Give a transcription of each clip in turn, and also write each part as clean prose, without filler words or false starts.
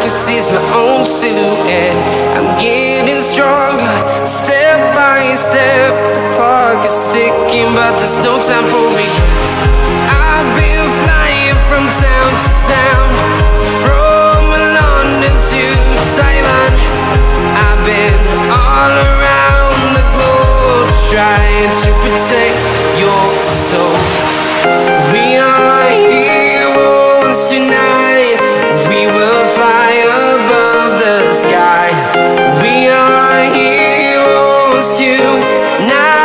can see my own silhouette. I'm getting stronger, step by step. The clock is ticking, but there's no time for regrets. I've been flying from town to town, from London to Taiwan. I've been all around the globe, trying to protect your soul. We are heroes tonight. We will fly above the sky. We are heroes tonight.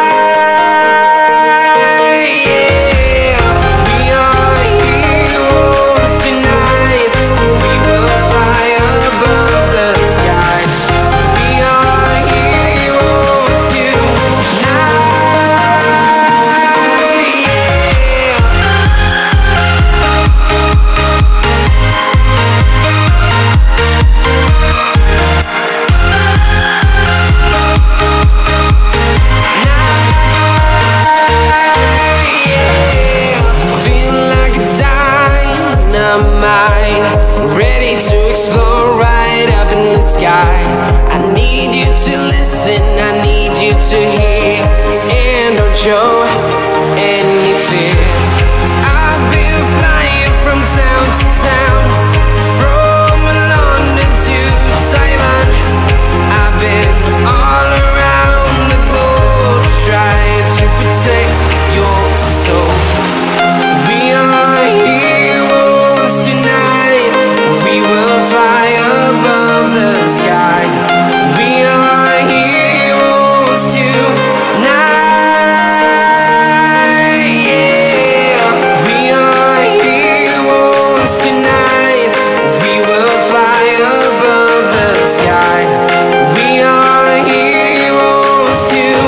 Ready to explore right up in the sky. I need you to listen, I need you to hear, and don't show any fear. I've been flying from town to town, from London to Taiwan. I've been all around the globe, trying to protect your soul. We are heroes tonight. We will fly above the sky. We are heroes tonight. Yeah. We are heroes tonight. We will fly above the sky. We are heroes tonight.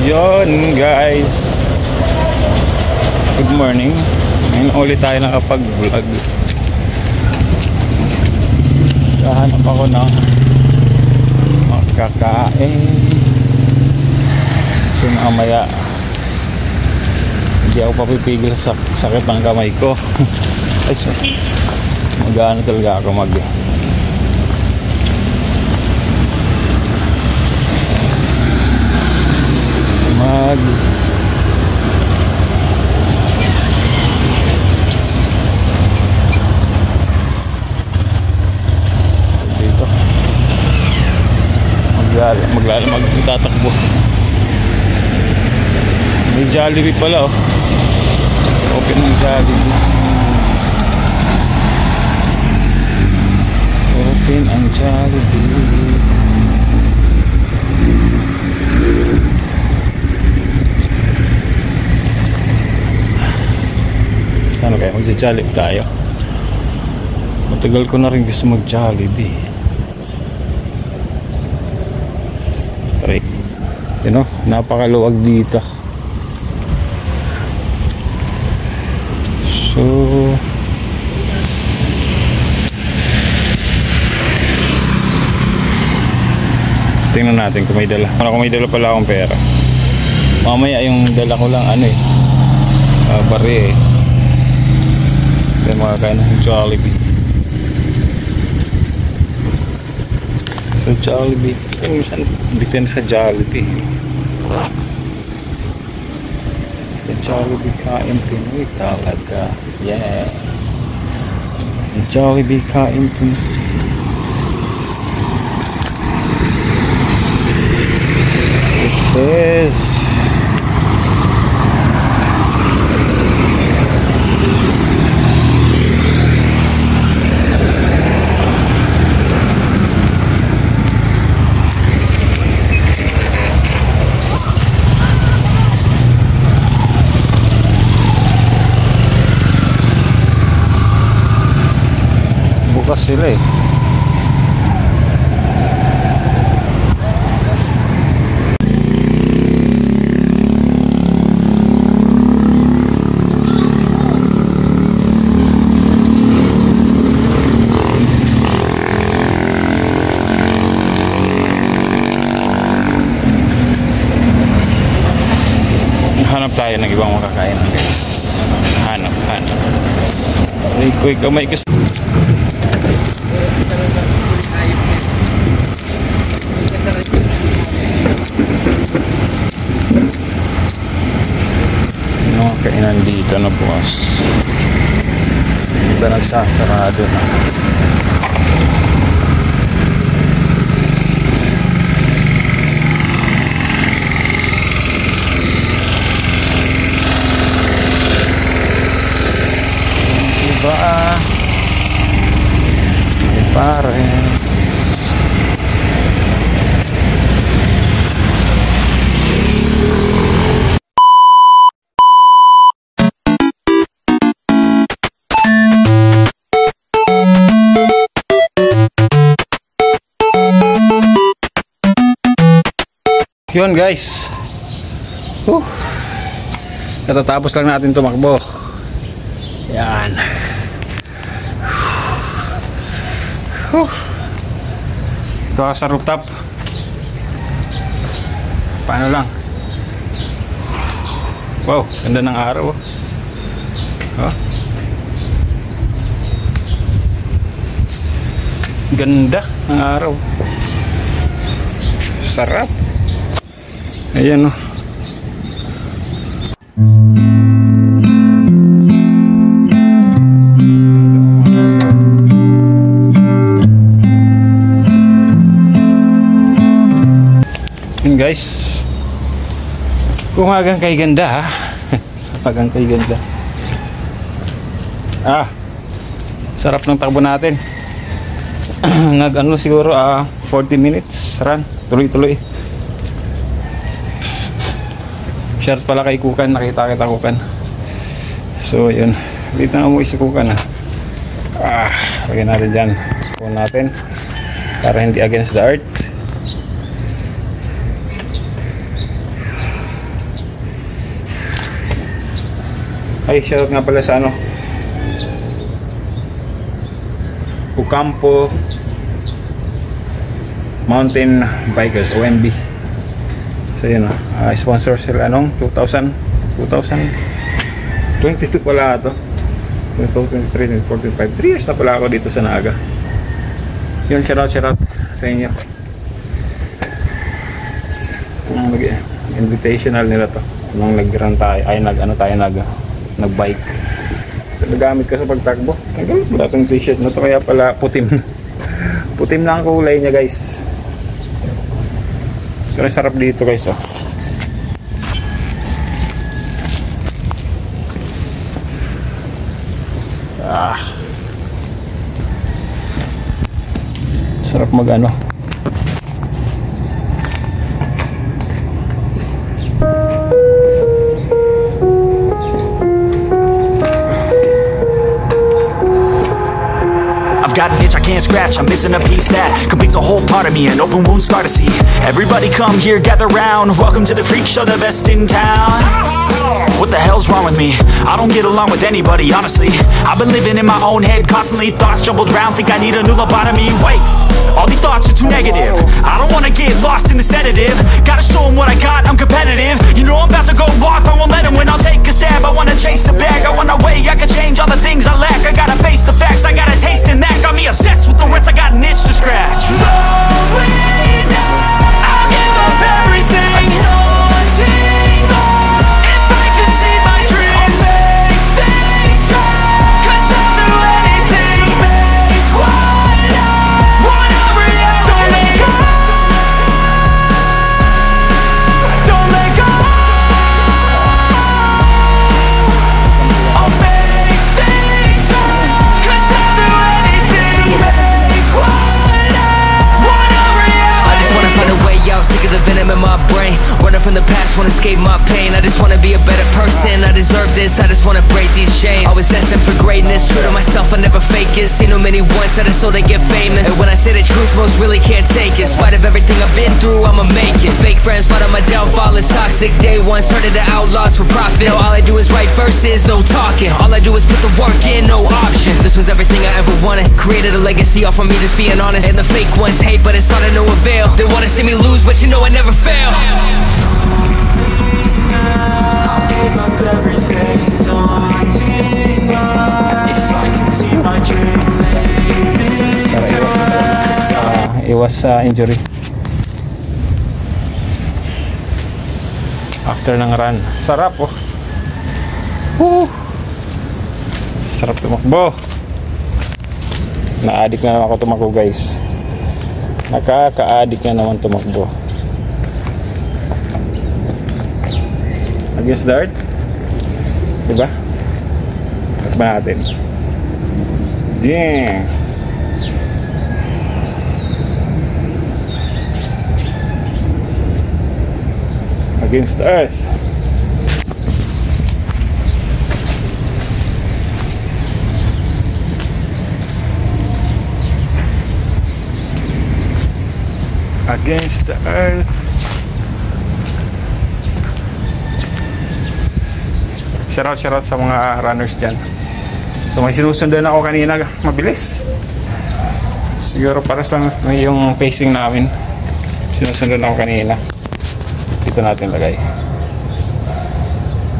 Yon guys, good morning. Ngayon ulit tayo nakapag-vlog. Kahanap ako ng makakain. So mamaya hindi ako papipigil sa sakit ng kamay ko. Ay, mag-ano talaga ako dito magtatakbo. May Jollibee pala, oh. Open ng Jollibee. Open ang Jollibee. Sana kaya mag-Jollibee tayo. Matagal ko na rin gusto mag-Jollibee. Try. You know, napakaluwag dito. So tingnan natin kung may dala. Kung may dala pala akong pera. Mamaya yung dala ko lang bari eh. Kaya makakain ng Jollibee. So Jollibee, bitin sa Jollibee. Sa Jollibee kain Pinoy talaga. Yeah. Sa Jollibee kain Pinoy. Yes. Bukas sila eh. Hanap tayo ng ibang makakain, guys. Hanap. Ikaw may kasi. Ano kainan dito na bukas? Dito nagsasarado na. Pares. Yun guys. Katatapos lang natin tumakbo. Yan. Ito sa rooftop. Paano lang? Wow, ganda ng araw. Ganda ng araw. Sarap. Ayan oh. Guys, umagang kay ganda ha. Umagang kay ganda. Sarap ng takbo natin. Nag-ano siguro 40 minutes run. Tuloy-tuloy. Short pala kay Kukan. Nakita kita Kukan. So yun. Dito na umuwi si Kukan ha. Lagyan natin dyan. Phone natin. Para hindi against the earth. Ay, shoutout nga pala sa Ocampo Mountain Bikers, OMB. So yun sponsor sila 2022 pala ito. 2023, 2014, 3 years na pala ako dito sa Naga. Yun, shoutout sa inyo. Invitational nila to nung nag-run tayo, ay nag-bike. So nagamit ko sa pagtakbo. Nagamit wala itong t-shirt na to, kaya pala putim. Putim na ang kulay niya guys. Pero sarap dito guys sarap mag-ano. Got an itch I can't scratch, I'm missing a piece that completes a whole part of me, an open wound scar to see. Everybody come here, gather round. Welcome to the freak show, the best in town. What the hell's wrong with me? I don't get along with anybody, honestly. I've been living in my own head constantly. Thoughts jumbled around, think I need a new lobotomy. Wait, all these thoughts are too negative. I don't wanna get lost in the sedative. Gotta show them what I got, I'm competitive. You know I'm about to go off, I won't let them win. I'll take a stab, I wanna chase the bag. I wanna weigh, I can change all the things I lack. I gotta face the facts, I got a taste in that. Got me obsessed with the rest, I got an itch to scratch. I'll give up everything. If I could see my dreams, I'll make things right. 'Cause I'll do anything to make what I want a reality. Don't let go. escape my pain. I just wanna be a better person. I deserve this, I just wanna break these chains. Always asking for greatness, true to myself, I never fake it. Seen too many once that I so they get famous. And when I say the truth, most really can't take it. In spite of everything I've been through, I'ma make it. Fake friends, but on my downfall is toxic. Day one, started the outlaws for profit. Now all I do is write verses, no talking. All I do is put the work in, no option. This was everything I ever wanted. Created a legacy off of me, just being honest. And the fake ones hate, but it's all to no avail. They wanna see me lose, but you know I never fail. I'll give up everything, daunting if I can see my dream. Iwas injury after ng run. Sarap oh. Woo! Sarap tumakbo. Na-addict na naman ako tumakbo guys. Nakaka-addict na naman tumakbo. Against the earth, diba? Takba natin. Dang. Against the earth. Against the earth. Shout out sa mga runners dyan. So may sinusundan ako kanina, mabilis. Siguro pares lang yung pacing namin. Sinusundan ako kanina. Dito natin lagay.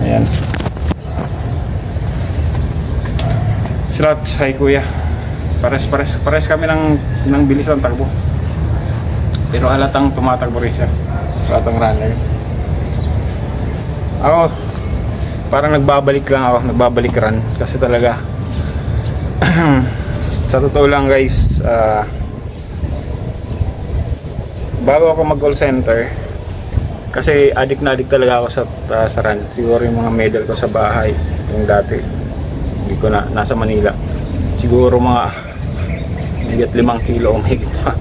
Ayan. Shout out, hi kuya. Pares kami ng bilis ng takbo. Pero halatang tumatakbo rin siya. Halatang runner. Ako parang nagbabalik run kasi talaga sa totoo lang guys, bago ako mag call center kasi addict talaga ako sa run. Siguro yung mga medal ko sa bahay yung dati hindi ko na nasa Manila, siguro mga higit 5 kilo o higit pa.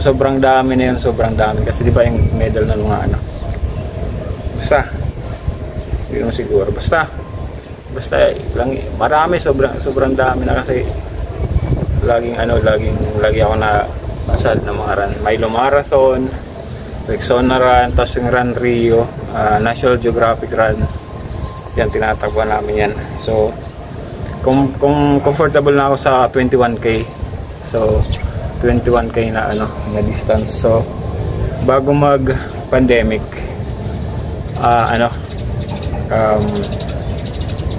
Sobrang dami na yun, sobrang dami kasi di ba yung medal ng mga ano, basta yun siguro. Basta lang, marami, sobrang dami na kasi lagi ako na asal ng mga run. Milo Marathon, Rexona Run, tapos yung Run Rio, National Geographic Run. Yan, tinatakbuhan namin yan. So kung comfortable na ako sa 21k. So 21k na na distance. So bago mag pandemic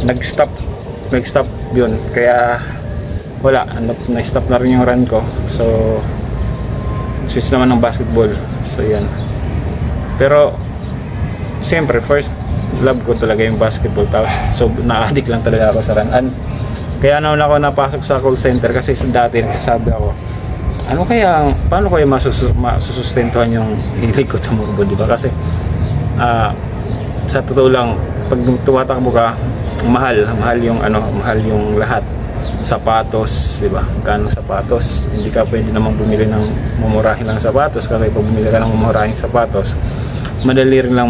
nag-stop yun, kaya wala, na-stop na rin yung run ko. So switch naman ng basketball. So yan, pero siyempre first love ko talaga yung basketball, tapos so na-addict lang talaga ako sa run. And kaya naman ako napasok sa call center kasi dati nagsasabi ako, paano kaya masusustentuhan yung hilig ko tumakbo, di ba? Kasi sa totoo lang, pag tumatakbo ka, mahal yung lahat. Sapatos, di ba? Magkano sapatos? Hindi ka pwede namang bumili ng mumurahin ng sapatos kasi pag bumili ka ng mumurahing sapatos, madali rin lang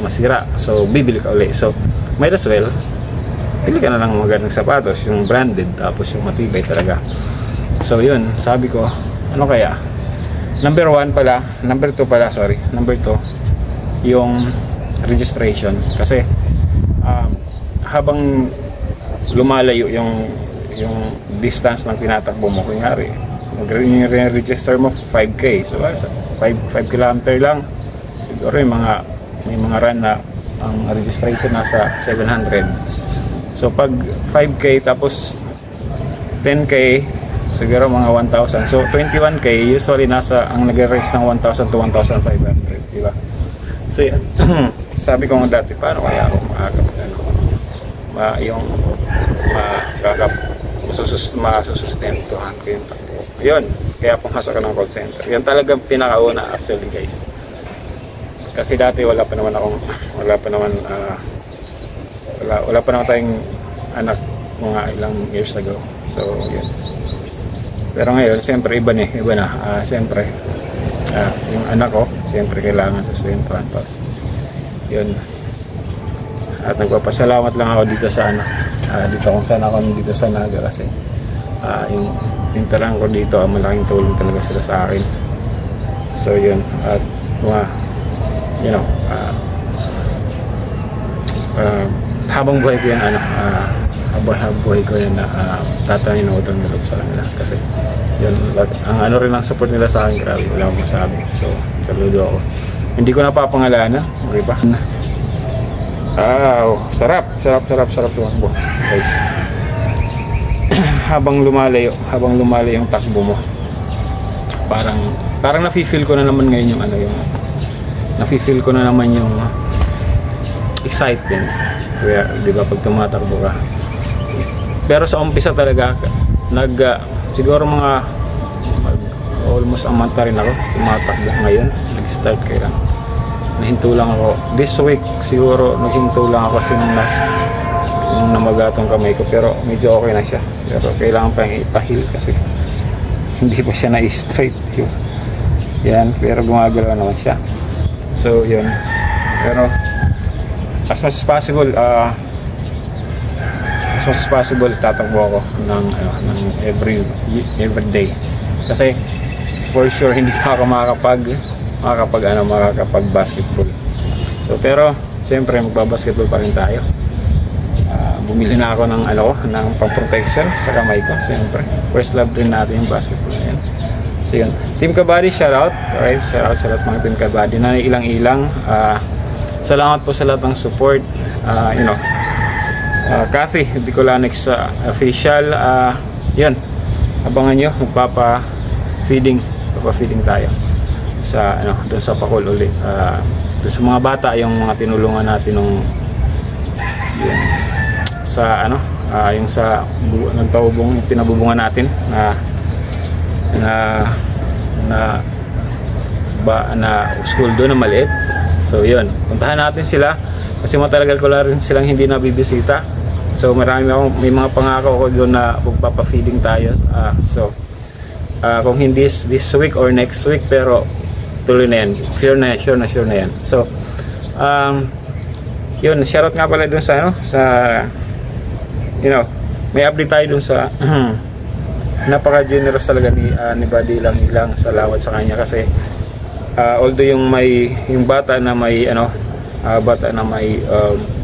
masira. So bibili ka ulit. So might as well bili ka na ng magandang sapatos, yung branded, tapos yung matibay talaga. So yun, sabi ko, kaya? Number 2 yung registration. Kasi habang lumalayo yung distance ng tinatakbo mo, kunyari mag-register mo 5k, so 5 kilometer lang, siguro may mga run na ang registration nasa 700. So pag 5k tapos 10k, siguro mga 1,000. So 21k usually ang nag-race ng 1,000 to 1,500, di ba? So yan. Sabi ko nga dati, paano kaya ako masusustentuhan ko yung takbo. Yun, kaya pumasok ka ng call center. Yan talagang pinakauna actually guys. Kasi dati wala pa naman tayong anak mga ilang years ago. So yun. Pero ngayon, siyempre iba na. Siyempre yung anak ko, siyempre kailangan sustentuhan. Tapos yun. At nagpapasalamat lang ako dito sa ano, dito kung saan ako dito sa Naga, kasi yung tintirahan ko dito, malaking tulong talaga sila sa akin. So yun, at you know, habang buhay ko yan, habang buhay ko yan, tatayin ako itong nilog sa kanila, kasi yun, ang ano rin ang support nila sa akin, grabe, wala akong masabi. So saludo ako, hindi ko napapangalanan, okay ba? Sarap tumakbo, guys. habang lumalayo yung takbo mo, parang nafe-feel ko na naman ngayon yung ano, yung nafe-feel ko na naman yung excitement, kaya di ba pag tumatakbo ka. Pero sa umpisa talaga, siguro mga almost a month rin ako tumatakbo. Ngayon nag-start kaya nahinto lang ako this week, siguro naghinto lang ako kasi nung namagatong kamay ko, pero medyo okay na siya. Pero kailangan pa yung ipahil kasi hindi pa siya na-straight yan, pero gumagalaw naman siya. So yun, pero as much as possible tatakbo ako ng every day, kasi for sure hindi ako makakapag basketball. So pero siyempre magbabasketball pa rin tayo. Bumili na ako ng pang-protection sa kamay ko. Siyempre first love din natin yung basketball na yan. So yun, Team Kabady, shoutout. Alright, shoutout sa lahat mga Team Kabady na ilang-ilang. Salamat po sa lahat ng support. You know, Kathy Bicolanix official, yun, abangan nyo, magpapa-feeding tayo sa doon sa Pakul ulit, doon sa mga bata, yung mga tinulungan natin nung yun, sa yung sa nagpabubong, pinabubungan natin na school doon na maliit. So yun, puntahan natin sila kasi matalagal ko lang rin silang hindi nabibisita. So may mga pangako ko doon na magpapa-feeding tayo. So kung hindi this week or next week, pero tuloy na yan, sure na yan. So yun, shoutout nga pala doon sa you know, may update tayo doon sa napaka-generous talaga ni Buddy Ilang. Salamat sa kanya kasi although yung bata na may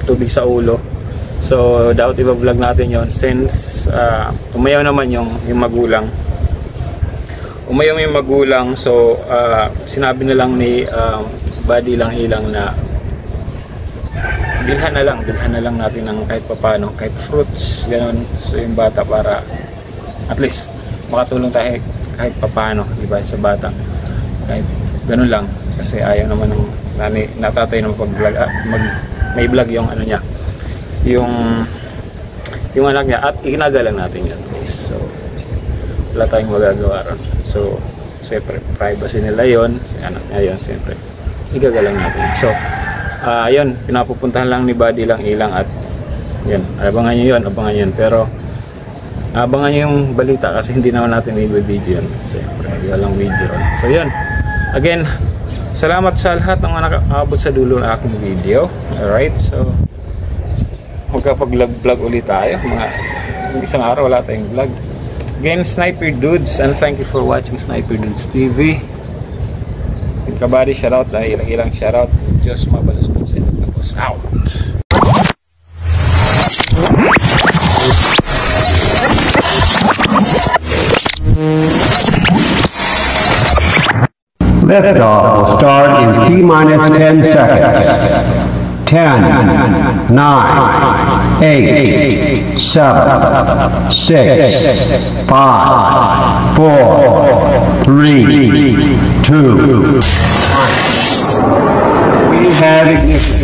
tubig sa ulo, so dapat i-vlog natin yon since umayaw naman yung magulang. So sinabi na lang ni Buddy Ilang na bilhan na lang natin ng kahit papano, kahit fruits, gano'n. So yung bata, para at least makatulong tayo kahit papano, diba, sa bata, kahit gano'n lang, kasi ayaw naman ng natatay na may vlog yung niya, yung anak niya, at iginagalang natin yan, guys. So wala tayong magagawa ron. So siyempre privacy nila yon, si anak niya yun, siyempre igagalang natin. So yun, pinapupuntahan lang ni Buddy Ilang at yun, abangan nyo yun, pero abangan nyo yung balita kasi hindi naman natin i-video yun, siyempre walang video ron. So yun, again, salamat sa lahat ng mga nakaabot sa dulo ng aking video. Alright, so magkapag-vlog ulit tayo, mga isang araw wala tayong vlog. Again, Sniper Dudes, and thank you for watching Sniper Dudes TV. Team Kabady, shoutout, ilang shoutout. Diyos mabalas po sa inyo. Tapos out. Liftoff will start in T-minus 10 seconds. 10, 9, 8, 7, 6, 5, 4, 3, 2, 1. We have ignition.